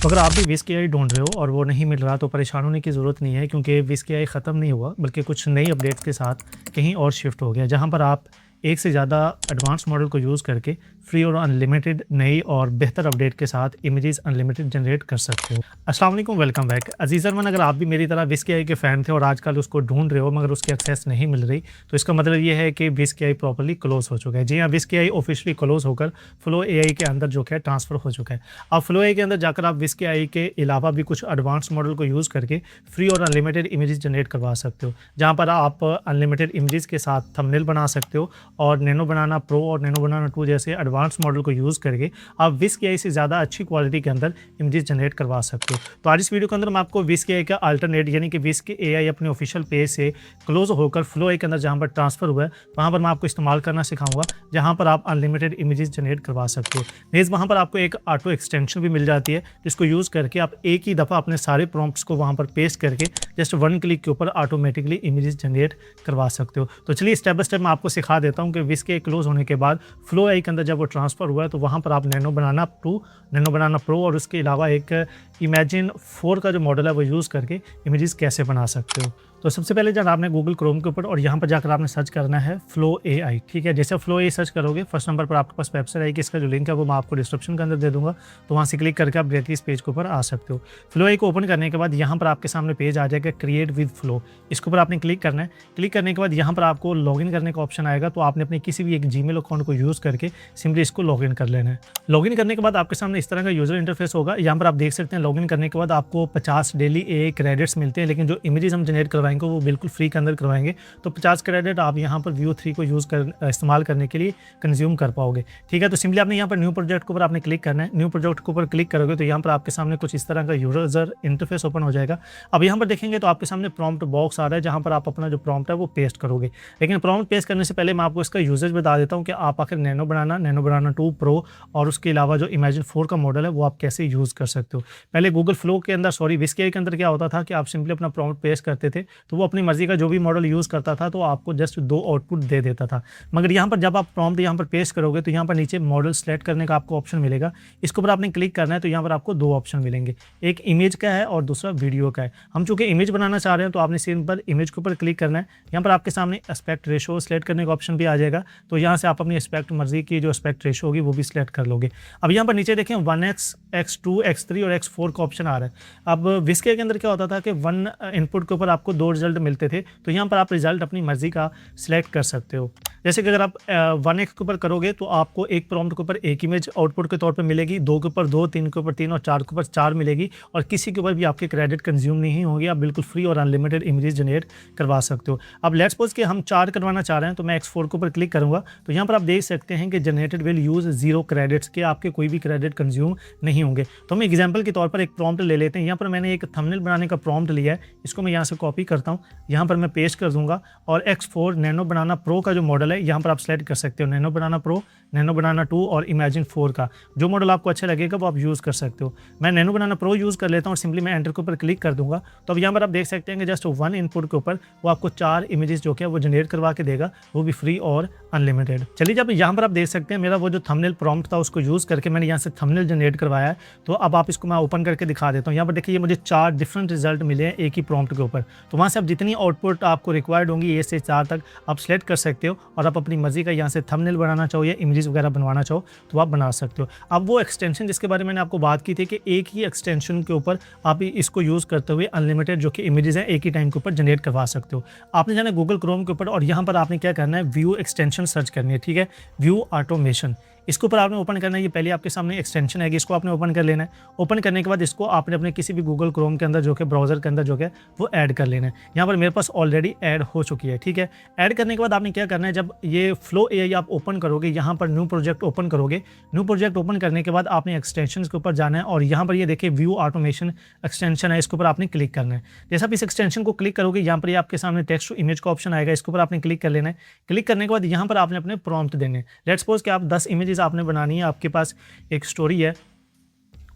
तो अगर आप भी विस्क एआई ढूँढ रहे हो और वो नहीं मिल रहा तो परेशान होने की ज़रूरत नहीं है, क्योंकि विस्क एआई ख़त्म नहीं हुआ बल्कि कुछ नई अपडेट्स के साथ कहीं और शिफ्ट हो गया, जहाँ पर आप एक से ज़्यादा एडवांस मॉडल को यूज़ करके फ्री और अनलिमिटेड नई और बेहतर अपडेट के साथ इमेजेस अनलिमिटेड जनरेट कर सकते हो। अस्सलाम वालेकुम, वेलकम बैक। अजीज़ अरमान, अगर आप भी मेरी तरह विस्क एआई के फ़ैन थे और आजकल उसको ढूंढ रहे हो मगर उसकी एक्सेस नहीं मिल रही, तो इसका मतलब ये है कि विस्क एआई प्रॉपर्ली क्लोज़ हो चुका है। जी हाँ, विस्क एआई ऑफिशियली क्लोज़ होकर फ्लो एआई के अंदर जो है ट्रांसफ़र हो चुका है। अब फ्लो एआई के अंदर जाकर आप विस्क एआई के अलावा भी कुछ एडवांस मॉडल को यूज़ करके फ्री और अनलिमिटेड इमेजेस जनरेट करवा सकते हो, जहाँ पर आप अनलिमिटेड इमेजेस के साथ थंबनेल बना सकते हो और नैनो बनाना प्रो और नैनो बनाना 2 जैसे एडवांस मॉडल को यूज़ करके आप विस्क एआई से ज़्यादा अच्छी क्वालिटी के अंदर इमेजेस जनरेट करवा सकते हो। तो आज इस वीडियो के अंदर मैं आपको विस्क एआई का अल्टरनेट यानी कि विस्क एआई अपने ऑफिशियल पेज से क्लोज होकर फ्लो एआई के अंदर जहाँ पर ट्रांसफर हुआ है वहाँ पर मैं आपको इस्तेमाल करना सिखाऊंगा, जहाँ पर आप अनलिमिटेड इमेजेस जनरेट करवा सकते हो। नेज़ वहाँ पर आपको एक ऑटो एक्सटेंशन भी मिल जाती है, जिसको यूज़ करके आप एक ही दफ़ा अपने सारे प्रॉम्प्ट्स को वहाँ पर पेस्ट करके जस्ट 1 क्लिक के ऊपर ऑटोमेटिकली इमेजेस जनरेट करवा सकते हो। तो चलिए स्टेप बाय स्टेप मैं आपको सिखा देता हूँ कि विस्क एआई क्लोज होने के बाद फ्लो एआई के अंदर जब वो ट्रांसफ़र हुआ है तो वहाँ पर आप नैनो बनाना 2, नैनो बनाना प्रो और उसके अलावा एक इमेजिन 4 का जो मॉडल है वो यूज़ करके इमेजेस कैसे बना सकते हो। तो सबसे पहले जाना आपने गूगल क्रोम के ऊपर और यहाँ पर जाकर आपने सर्च करना है फ्लो एआई। ठीक है, जैसे फ्लो एआई सर्च करोगे फर्स्ट नंबर पर आपके पास वेबसाइट आएगी, इसका जो लिंक है वो मैं आपको डिस्क्रिप्शन के अंदर दे दूंगा, तो वहाँ से क्लिक करके आप डायरेक्टली इस पेज के ऊपर आ सकते हो। फ्लो एआई को ओपन करने के बाद यहाँ पर आपके सामने पेज आ जाएगा क्रिएट विद फ्लो, इसके ऊपर आपने क्लिक करना है। क्लिक करने के बाद यहाँ पर आपको लॉगिन करने का ऑप्शन आएगा, तो आपने अपने किसी भी एक जीमेल अकाउंट को यूज़ करके सिंपली इसको लॉगिन कर लेना है। लॉगिन करने के बाद आपके सामने इस तरह का यूजर इंटरफेस होगा। यहाँ पर आप देख सकते हैं लॉगिन करने के बाद आपको 50 डेली एआई क्रेडिट्स मिलते हैं, लेकिन जो इमेजेस हम जनरेट करवाएंगे वो बिल्कुल फ्री के अंदर करवाएंगे, तो 50 क्रेडिट आप यहाँ पर व्यू 3 को इस्तेमाल करने के लिए कंज्यूम कर पाओगे। ठीक है, तो सिंपली आपने यहाँ पर न्यू प्रोजेक्ट के ऊपर आपने क्लिक करना है। न्यू प्रोजेक्ट के ऊपर क्लिक करोगे तो यहाँ पर आपके सामने कुछ इस तरह का यूजर इंटरफेस ओपन हो जाएगा। अब यहाँ पर देखेंगे तो आपके सामने प्रॉम्प्ट बॉक्स आ रहा है, जहाँ पर आप अपना जो प्रॉम्प्ट है वो पेस्ट करोगे। लेकिन प्रॉम्प्ट पेस्ट करने से पहले मैं आपको इसका यूजेज बता देता हूँ कि आप आखिर नैनो बनाना 2 प्रो और उसके अलावा जो इमेजिन 4 का मॉडल है वो आप कैसे यूज़ कर सकते हो। पहले गूगल फ्लो के अंदर विस्क एआई के अंदर क्या होता था कि आप सिंपली अपना प्रॉम्प्ट पेस्ट करते थे तो वो अपनी मर्जी का जो भी मॉडल यूज़ करता था तो आपको जस्ट 2 आउटपुट दे देता था। मगर यहाँ पर जब आप प्रॉम्प्ट यहाँ पर पेस्ट करोगे तो यहाँ पर नीचे मॉडल सेलेक्ट करने का आपको ऑप्शन मिलेगा, इसके ऊपर आपने क्लिक करना है। तो यहाँ पर आपको 2 ऑप्शन मिलेंगे, एक इमेज का है और दूसरा वीडियो का है। हम चूँकि इमेज बनाना चाह रहे हैं तो आपने सिंपल इमेज के ऊपर क्लिक करना है। यहाँ पर आपके सामने एस्पेक्ट रेशो सेलेक्ट करने का ऑप्शन भी आ जाएगा, तो यहाँ से आप अपनी एस्पेक्ट मर्जी की जो एस्पेक्ट रेशो होगी वो भी सिलेक्ट कर लोगे। अब यहाँ पर नीचे देखें 1x, x2, x3 और x4 का ऑप्शन आ रहा है। अब विस्क एआई के अंदर क्या होता था कि 1 इनपुट के ऊपर आपको 2 रिजल्ट मिलते थे, तो यहाँ पर आप रिजल्ट अपनी मर्जी का सिलेक्ट कर सकते हो। जैसे कि अगर आप 1x के ऊपर करोगे तो आपको एक प्रॉम्प्ट के ऊपर एक इमेज आउटपुट के तौर पे मिलेगी, 2 के ऊपर 2, 3 के ऊपर 3 और 4 के ऊपर 4 मिलेगी, और किसी के ऊपर भी आपके क्रेडिट कंज्यूम नहीं होगी। आप बिल्कुल फ्री और अनलिमिटेड इमेजेस जनरेट करवा सकते हो। अब लेट्स सपोज कि हम 4 करवाना चाह रहे हैं, तो मैं x4 के ऊपर क्लिक करूँगा तो यहाँ पर आप देख सकते हैं कि जनरेटेड विल यूज़ 0 क्रेडिट्स के, आपके कोई भी क्रेडिट कंज्यूम नहीं होंगे। तो हम एग्जाम्पल के तौर पर एक प्रॉम्प्ट ले लेते हैं। यहाँ पर मैंने एक थंबनेल बनाने का प्रॉम्प्ट लिया है, इसको मैं यहाँ से कॉपी करता हूँ, यहाँ पर मैं पेस्ट कर दूंगा और x4 नैनो बनाना प्रो का जो मॉडल है यहाँ पर आप सेलेक्ट कर सकते हो। नैनो बनाना प्रो, नैनो बनाना 2 और इमेजिन 4 का जो मॉडल आपको अच्छा लगेगा वो आप यूज़ कर सकते हो। मैं नैनो बनाना प्रो यूज़ कर लेता हूँ और सिंपली मैं एंटर के ऊपर क्लिक कर दूंगा। तो अब यहाँ पर आप देख सकते हैं कि जस्ट 1 इनपुट के ऊपर वो आपको 4 इमेजेस जो है वो जनरेट करवा के देगा, वो भी फ्री और अनलिमिटेड। चलिए, जब यहाँ पर आप देख सकते हैं मेरा वो जो थंबनेल प्रॉम्प्ट था उसको यूज़ करके मैंने यहाँ से थंबनेल जनरेट करवाया है। तो अब आप इसको मैं ओपन करके दिखा देता हूँ। यहाँ पर देखिए मुझे 4 डिफरेंट रिजल्ट मिले हैं एक ही प्रॉम्प्ट के ऊपर। तो वहाँ से आप जितनी आउटपुट आपको रिक्वायर्ड होंगी A से 4 तक आप सेलेक्ट कर सकते हो और आप अपनी मर्जी का यहाँ से थंबनेल बनाना चाहो या इमेजेस वगैरह बनवाना चाहो तो आप बना सकते हो। अब वो एक्सटेंशन जिसके बारे में मैंने आपको बात की थी कि एक ही एक्सटेंशन के ऊपर आप इसको यूज़ करते हुए अनलिमिटेड जो कि इमेजेस हैं एक ही टाइम के ऊपर जनरेट करवा सकते हो। आपने जाना गूगल क्रोम के ऊपर और यहाँ पर आपने क्या करना है, व्यू एक्सटेंशन सर्च करनी है। ठीक है, व्यू ऑटोमेशन, इसके ऊपर आपने ओपन करना है। ये पहले आपके सामने एक्सटेंशन है, इसको आपने ओपन कर लेना है। ओपन करने के बाद इसको आपने अपने किसी भी गूगल क्रोम के अंदर जो कि ब्राउजर के अंदर जो है वो ऐड कर लेना है। यहाँ पर मेरे पास ऑलरेडी ऐड हो चुकी है। ठीक है, ऐड करने के बाद आपने क्या करना है, जब ये फ्लो एआई आप ओपन करोगे, यहाँ पर न्यू प्रोजेक्ट ओपन करोगे। न्यू प्रोजेक्ट ओपन करने के बाद आपने एक्सटेंशन के ऊपर जाना है और यहाँ पर ये देखिए व्यू ऑटोमेशन एक्सटेंशन है, इसके ऊपर आपने क्लिक करना है। जैसे आप इस एक्सटेंशन को क्लिक करोगे यहाँ पर ये आपके सामने टेक्स्ट टू इमेज का ऑप्शन आएगा, इसके ऊपर आपने क्लिक कर लेना है। क्लिक करने के बाद यहाँ पर आपने अपने प्रॉम्प्ट देने, लेट्स सपोज कि आप 10 इमेजेस आपने बनानी है। आपके पास एक स्टोरी है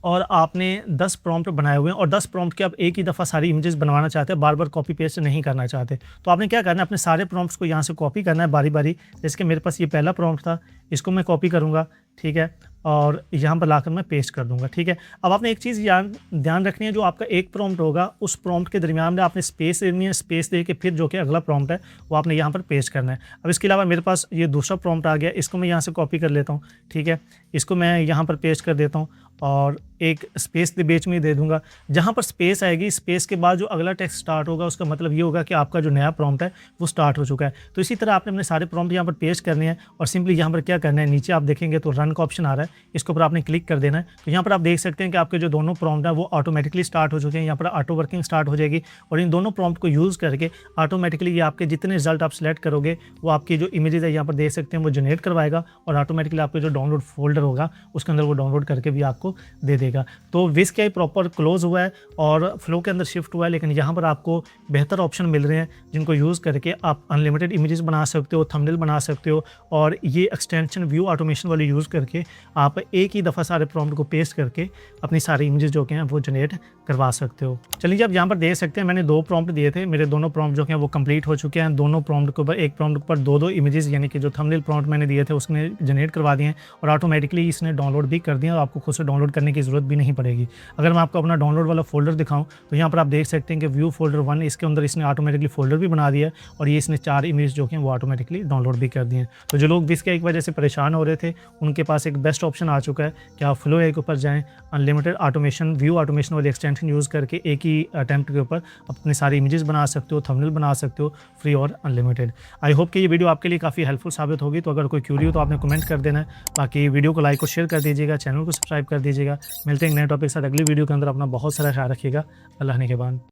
और आपने 10 प्रॉम्प्ट बनाए हुए हैं और 10 प्रॉम्प्ट के आप एक ही दफ़ा सारी इमेजेस बनवाना चाहते हैं, बार-बार कॉपी पेस्ट नहीं करना चाहते। तो आपने क्या करना है, अपने सारे प्रॉम्प्ट्स को यहाँ से कॉपी करना है बारी-बारी। जैसे कि मेरे पास ये पहला प्रॉम्प्ट था, इसको मैं कॉपी करूँगा, ठीक है? और यहाँ पर लाकर मैं पेस्ट कर दूँगा, ठीक है? अब आपने एक चीज़ ध्यान रखनी है, जो आपका एक प्रॉम्प्ट होगा, उस प्रॉम्प्ट के दरमियान में आपने स्पेस लेनी है, स्पेस दे के फिर जो कि अगला प्रॉम्प्ट है, वो आपने यहाँ पर पेस्ट करना है। अब इसके अलावा मेरे पास ये दूसरा प्रॉम्प्ट आ गया, इसको मैं यहाँ से कॉपी कर लेता हूँ, ठीक है? इसको मैं यहाँ पर पेस्ट कर देता हूँ और एक स्पेस बीच में दे दूँगा। जहाँ पर स्पेस आएगी, स्पेस के बाद जो अगला टेक्स्ट स्टार्ट होगा, उसका मतलब ये होगा कि आपका जो नया प्रॉम्प्ट है, वो स्टार्ट हो चुका है। तो इसी तरह आपने अपने सारे प्रॉम्प्ट यहाँ पर पेस्ट करने हैं और सिंपली यहाँ पर क्या करना है, नीचे आप देखेंगे तो रन का ऑप्शन आ रहा है, इसके ऊपर आपने क्लिक कर देना है। तो यहाँ पर आप देख सकते हैं कि आपके जो दोनों प्रॉम्प्ट हैं, वो ऑटोमेटिकली स्टार्ट हो चुके हैं। यहाँ पर ऑटो वर्किंग स्टार्ट हो जाएगी और इन दोनों प्रॉम्प्ट को यूज़ करके ऑटोमेटिकली ये आपके जितने रिजल्ट आप सेलेक्ट करोगे, वो आपकी जो इमेजेस है यहाँ पर देख सकते हैं, वो जनरेट करवाएगा और ऑटोमेटिकली आपके जो डाउनलोड फोल्डर होगा, उसके अंदर वो डाउनलोड करके भी आपको दे देगा। तो विस्क प्रॉपर क्लोज हुआ है और फ्लो के अंदर शिफ्ट हुआ है, लेकिन यहाँ पर आपको बेहतर ऑप्शन मिल रहे हैं, जिनको यूज़ करके आप अनलिमिटेड इमेजेस बना सकते हो, थंबनेल बना सकते हो और ये एक्सटेंशन व्यू ऑटोमेशन वाले यूज़ करके आप एक ही दफ़ा सारे प्रॉम्प्ट को पेस्ट करके अपनी सारी इमेजेस जो कि हैं वो जनरेट करवा सकते हो। चलिए, आप यहाँ पर देख सकते हैं, मैंने 2 प्रॉम्प्ट दिए थे, मेरे दोनों प्रॉम्प्ट जो हैं वो कंप्लीट हो चुके हैं। दोनों प्रॉम्प्ट के ऊपर, एक प्रॉम्प्ट पर 2-2 इमेजेस, यानी कि जो थंबनेल प्रॉम्प्ट मैंने दिए थे उसने जनरेट करवा दिए हैं और ऑटोमेटिकली इसने डाउनलोड भी कर दिया और आपको खुद से डाउनलोड करने की ज़रूरत भी नहीं पड़ेगी। अगर मैं आपको अपना डाउनलोड वाला फ़ोल्डर दिखाऊँ तो यहाँ पर आप देख सकते हैं कि व्यू फ़ोल्डर 1, इसके अंदर इसने ऑटोमेटिकली फ़ोल्डर भी बना दिया है और ये इसने 4 इमेज जो हैं वो ऑटोमेटिकली डाउनलोड भी कर दिए हैं। तो जो लोग भी इसके एक वजह से परेशान हो रहे थे, उनके पास एक बेस्ट ऑप्शन आ चुका है कि आप फ्लो एआई के ऊपर जाएँ, अनलिमिटेड ऑटोमेशन, व्यू ऑटोमेशन वाली एक्सटेंशन यूज़ करके एक ही अटेम्प्ट के ऊपर अपनी सारी इमेजेस बना सकते हो, थंबनेल बना सकते हो, फ्री और अनलिमिटेड। आई होप कि ये वीडियो आपके लिए काफ़ी हेल्पफुल साबित होगी। तो अगर कोई क्यूरी हो तो आपने कमेंट कर देना है। बाकी वीडियो को लाइक और शेयर कर दीजिएगा, चैनल को सब्सक्राइब कर दीजिएगा। मिलते हैं नए टॉपिक के साथ अगली वीडियो के अंदर। अपना बहुत सारा ख्याल रखिएगा। अल्लाह ने के बाद।